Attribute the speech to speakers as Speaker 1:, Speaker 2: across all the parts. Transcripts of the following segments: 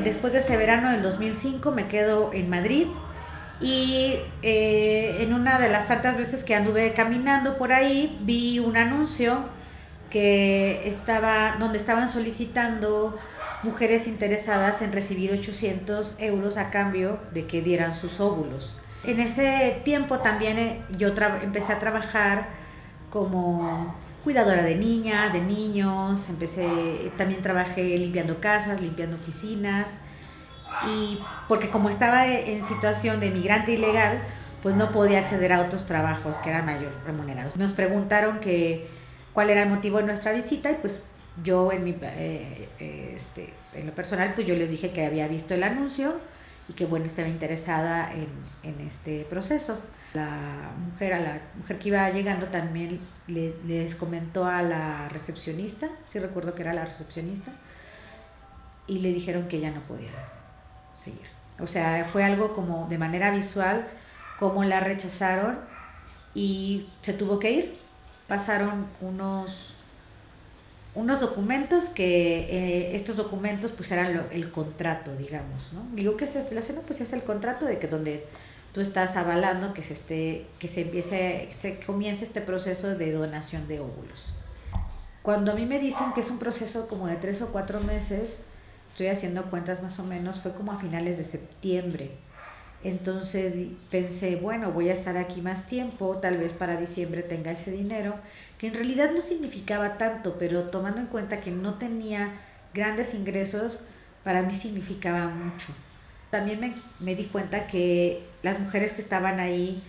Speaker 1: Después de ese verano del 2005 me quedo en Madrid y en una de las tantas veces que anduve caminando por ahí vi un anuncio donde estaban solicitando mujeres interesadas en recibir 800 € a cambio de que dieran sus óvulos. En ese tiempo también yo empecé a trabajar como cuidadora de niñas, de niños, también trabajé limpiando casas, limpiando oficinas, y porque como estaba en situación de migrante ilegal, pues no podía acceder a otros trabajos que eran mayor remunerados. Nos preguntaron cuál era el motivo de nuestra visita y pues yo en lo personal pues yo les dije que había visto el anuncio y que bueno, estaba interesada en este proceso. A la mujer que iba llegando también les comentó a la recepcionista, sí recuerdo que era la recepcionista, y le dijeron que ya no podía seguir. O sea, fue algo como de manera visual, como la rechazaron y se tuvo que ir. Pasaron unos documentos estos documentos pues eran el contrato, digamos, ¿no? Digo, ¿qué es esto? No, pues es el contrato de que donde tú estás avalando que se comience este proceso de donación de óvulos. Cuando a mí me dicen que es un proceso como de 3 o 4 meses, estoy haciendo cuentas más o menos, fue como a finales de septiembre. Entonces pensé, bueno, voy a estar aquí más tiempo, tal vez para diciembre tenga ese dinero, que en realidad no significaba tanto, pero tomando en cuenta que no tenía grandes ingresos, para mí significaba mucho. También me di cuenta que las mujeres que estaban ahí,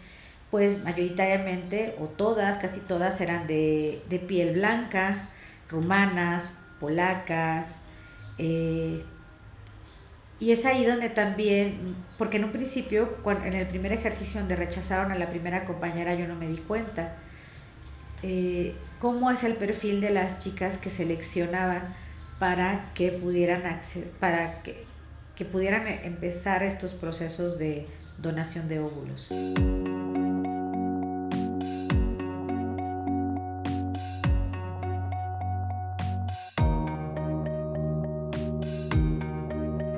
Speaker 1: pues mayoritariamente, o todas, casi todas, eran de piel blanca, rumanas, polacas, y es ahí donde también, porque en un principio, en el primer ejercicio donde rechazaron a la primera compañera, yo no me di cuenta cómo es el perfil de las chicas que seleccionaban para que pudieran que pudieran empezar estos procesos de donación de óvulos.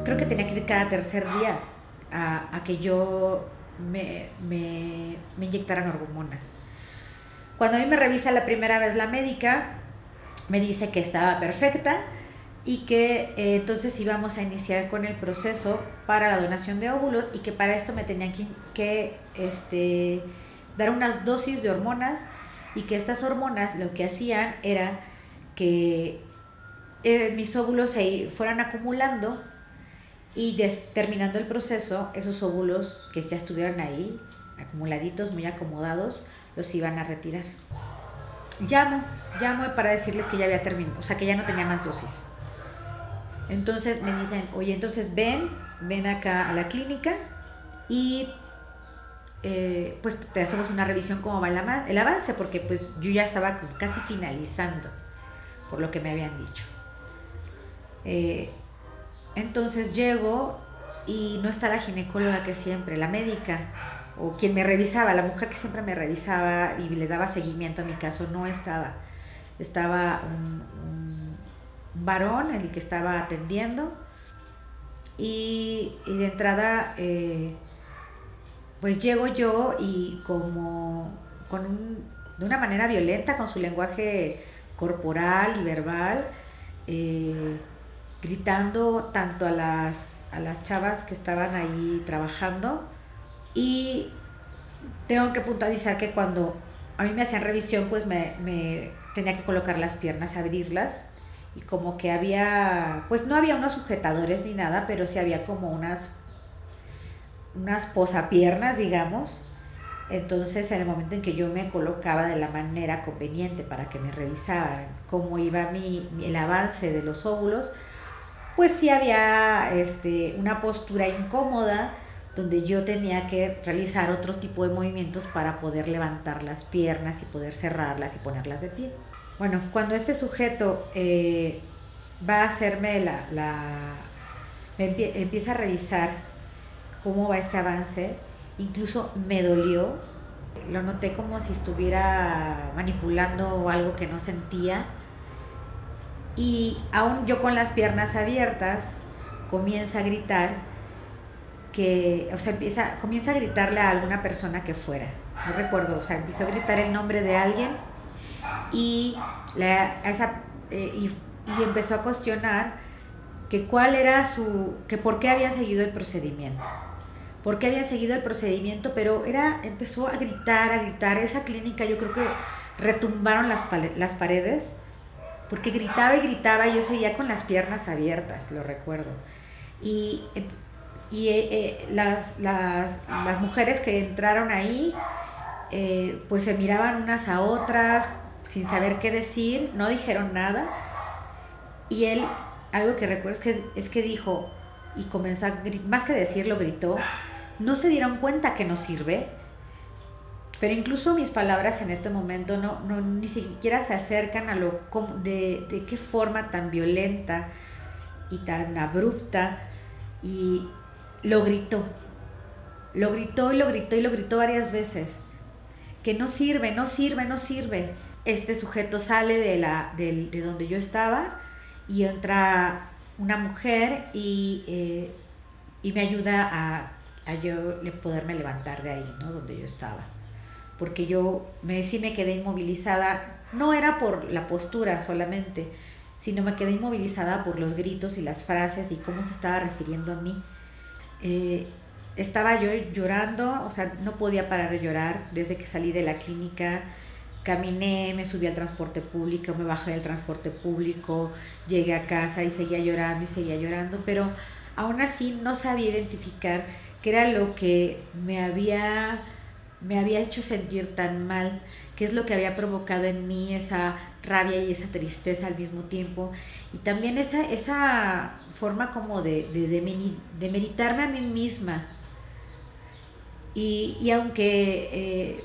Speaker 1: Creo que tenía que ir cada tercer día a que yo me inyectaran hormonas. Cuando a mí me revisa la primera vez la médica, me dice que estaba perfecta y que entonces íbamos a iniciar con el proceso para la donación de óvulos y que para esto me tenían que dar unas dosis de hormonas y que estas hormonas lo que hacían era que mis óvulos se fueran acumulando y terminando el proceso, esos óvulos que ya estuvieran ahí, acumuladitos, muy acomodados, los iban a retirar. Llamo para decirles que ya había terminado, o sea, que ya no tenía más dosis. Entonces me dicen, oye, entonces ven acá a la clínica y pues te hacemos una revisión cómo va el avance, porque pues yo ya estaba casi finalizando, por lo que me habían dicho. Entonces llego y no está la ginecóloga que siempre, la médica o quien me revisaba, la mujer que siempre me revisaba y le daba seguimiento a mi caso, no estaba. Estaba un varón, el que estaba atendiendo, y de entrada pues llego yo y de una manera violenta, con su lenguaje corporal y verbal, gritando tanto a las chavas que estaban ahí trabajando. Y tengo que puntualizar que cuando a mí me hacían revisión, pues me tenía que colocar las piernas, abrirlas, y como que pues no había unos sujetadores ni nada, pero sí había como unas posapiernas, digamos. Entonces, en el momento en que yo me colocaba de la manera conveniente para que me revisaran cómo iba el avance de los óvulos, pues sí había una postura incómoda donde yo tenía que realizar otro tipo de movimientos para poder levantar las piernas y poder cerrarlas y ponerlas de pie. Bueno, cuando este sujeto va a hacerme empieza a revisar cómo va este avance, incluso me dolió, lo noté como si estuviera manipulando algo que no sentía, y aún yo con las piernas abiertas, comienza a gritar que, o sea, comienza a gritarle a alguna persona que fuera, no recuerdo, o sea, empezó a gritar el nombre de alguien y, y empezó a cuestionar que cuál era que por qué habían seguido el procedimiento. ¿Por qué habían seguido el procedimiento? Pero empezó a gritar. Esa clínica yo creo que retumbaron las paredes, porque gritaba y gritaba y yo seguía con las piernas abiertas, lo recuerdo. Y las mujeres que entraron ahí, pues se miraban unas a otras sin saber qué decir, no dijeron nada. Y él, algo que recuerdo es que dijo, y comenzó a gritar, más que decirlo, gritó, no se dieron cuenta que no sirve. Pero incluso mis palabras en este momento ni siquiera se acercan a de qué forma tan violenta y tan abrupta. Y lo gritó varias veces, que no sirve. Este sujeto sale de donde yo estaba y entra una mujer y me ayuda a yo poderme levantar de ahí, ¿no? Donde yo estaba. Porque sí me quedé inmovilizada, no era por la postura solamente, sino me quedé inmovilizada por los gritos y las frases y cómo se estaba refiriendo a mí. Estaba yo llorando, o sea, no podía parar de llorar desde que salí de la clínica. Caminé, me subí al transporte público, me bajé del transporte público, llegué a casa y seguía llorando, pero aún así no sabía identificar qué era lo que me había hecho sentir tan mal, qué es lo que había provocado en mí esa rabia y esa tristeza al mismo tiempo, y también esa forma como de meditarme a mí misma. Y aunque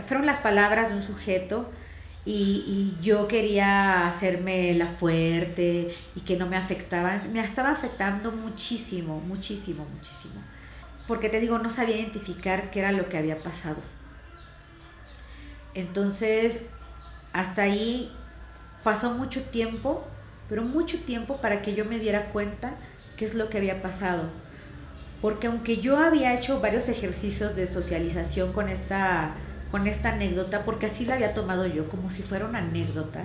Speaker 1: fueron las palabras de un sujeto y yo quería hacerme la fuerte y que no me afectaban, me estaba afectando muchísimo, porque te digo, no sabía identificar qué era lo que había pasado. Entonces, hasta ahí pasó mucho tiempo, pero mucho tiempo para que yo me diera cuenta qué es lo que había pasado. Porque aunque yo había hecho varios ejercicios de socialización con esta anécdota, porque así la había tomado yo, como si fuera una anécdota,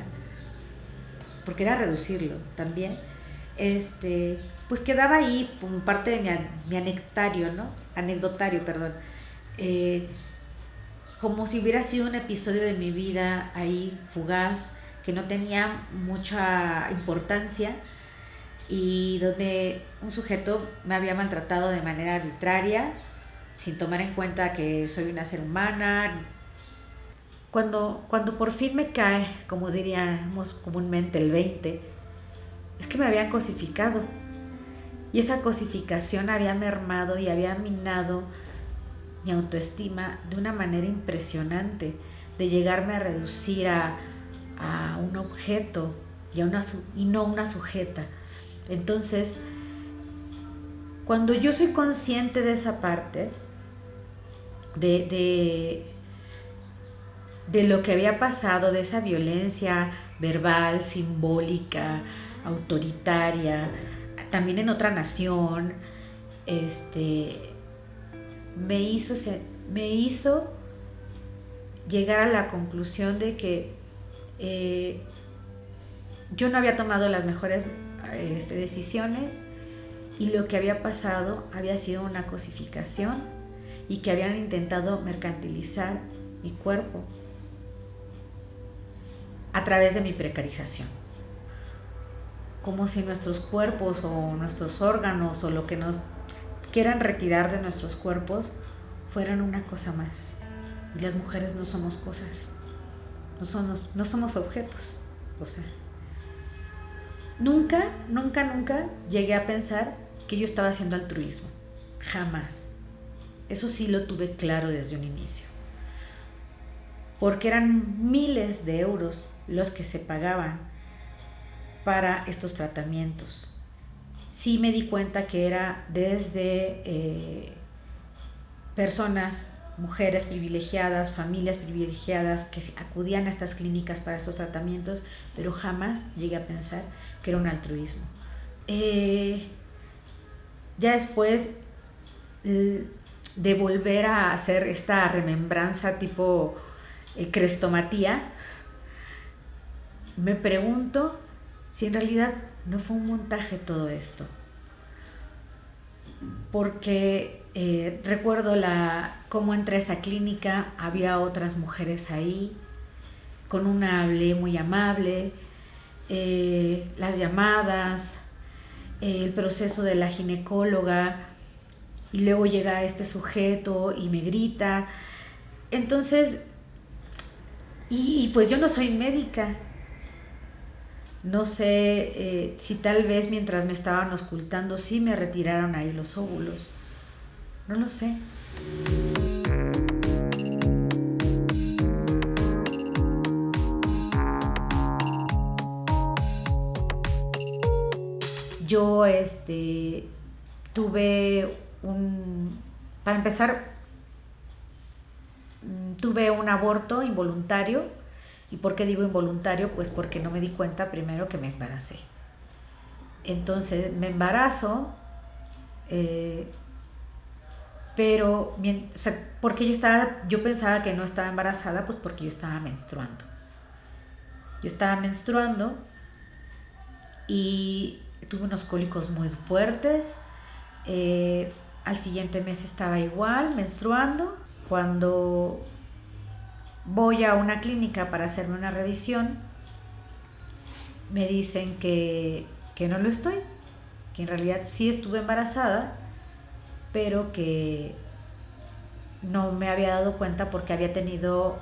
Speaker 1: porque era reducirlo también, pues quedaba ahí como parte de mi anecdotario, ¿no? Como si hubiera sido un episodio de mi vida ahí fugaz, que no tenía mucha importancia, y donde un sujeto me había maltratado de manera arbitraria, sin tomar en cuenta que soy una ser humana. Cuando por fin me cae, como diríamos comúnmente, el 20, es que me habían cosificado. Y esa cosificación había mermado y había minado mi autoestima de una manera impresionante, de llegarme a reducir a un objeto y no una sujeta. Entonces, cuando yo soy consciente de esa parte, de lo que había pasado, de esa violencia verbal, simbólica, autoritaria, también en otra nación, me hizo llegar a la conclusión de que yo no había tomado las mejores decisiones, y lo que había pasado había sido una cosificación y que habían intentado mercantilizar mi cuerpo a través de mi precarización, como si nuestros cuerpos o nuestros órganos o lo que nos quieran retirar de nuestros cuerpos fueran una cosa más. Y las mujeres no somos cosas, no somos objetos. O sea, nunca llegué a pensar que yo estaba haciendo altruismo. Jamás. Eso sí lo tuve claro desde un inicio. Porque eran miles de euros los que se pagaban para estos tratamientos. Sí me di cuenta que era desde personas, mujeres privilegiadas, familias privilegiadas que acudían a estas clínicas para estos tratamientos, pero jamás llegué a pensar que era un altruismo, Ya después de volver a hacer esta remembranza tipo crestomatía, me pregunto si en realidad no fue un montaje todo esto. Porque recuerdo cómo entré a esa clínica, había otras mujeres ahí, con una hablé muy amable, las llamadas, el proceso de la ginecóloga, y luego llega este sujeto y me grita. Entonces, y pues yo no soy médica. No sé si tal vez mientras me estaban auscultando sí me retiraron ahí los óvulos. No lo sé. Yo tuve para empezar, tuve un aborto involuntario. ¿Y por qué digo involuntario? Pues porque no me di cuenta primero que me embaracé. Entonces me embarazo, pero, o sea, porque yo pensaba que no estaba embarazada, pues porque yo estaba menstruando. Yo estaba menstruando y tuve unos cólicos muy fuertes. Al siguiente mes estaba igual, menstruando. Cuando voy a una clínica para hacerme una revisión, me dicen que no lo estoy, que en realidad sí estuve embarazada, pero que no me había dado cuenta porque había tenido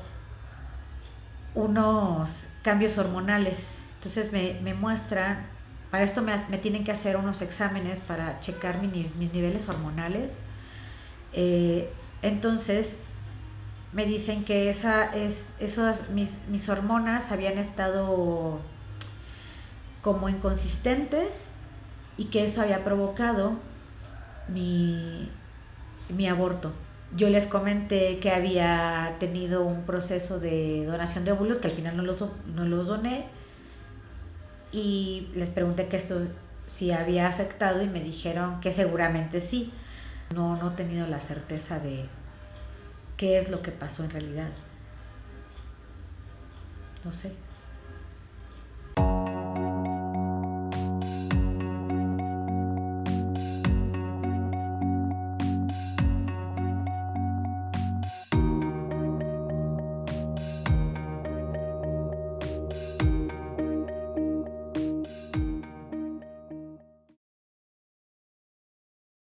Speaker 1: unos cambios hormonales. Entonces me muestran, para esto me tienen que hacer unos exámenes para checar mis niveles hormonales. Entonces me dicen que mis hormonas habían estado como inconsistentes y que eso había provocado mi aborto. Yo les comenté que había tenido un proceso de donación de óvulos, que al final no los doné, y les pregunté que esto si había afectado y me dijeron que seguramente sí. No he tenido la certeza de qué es lo que pasó en realidad. No sé.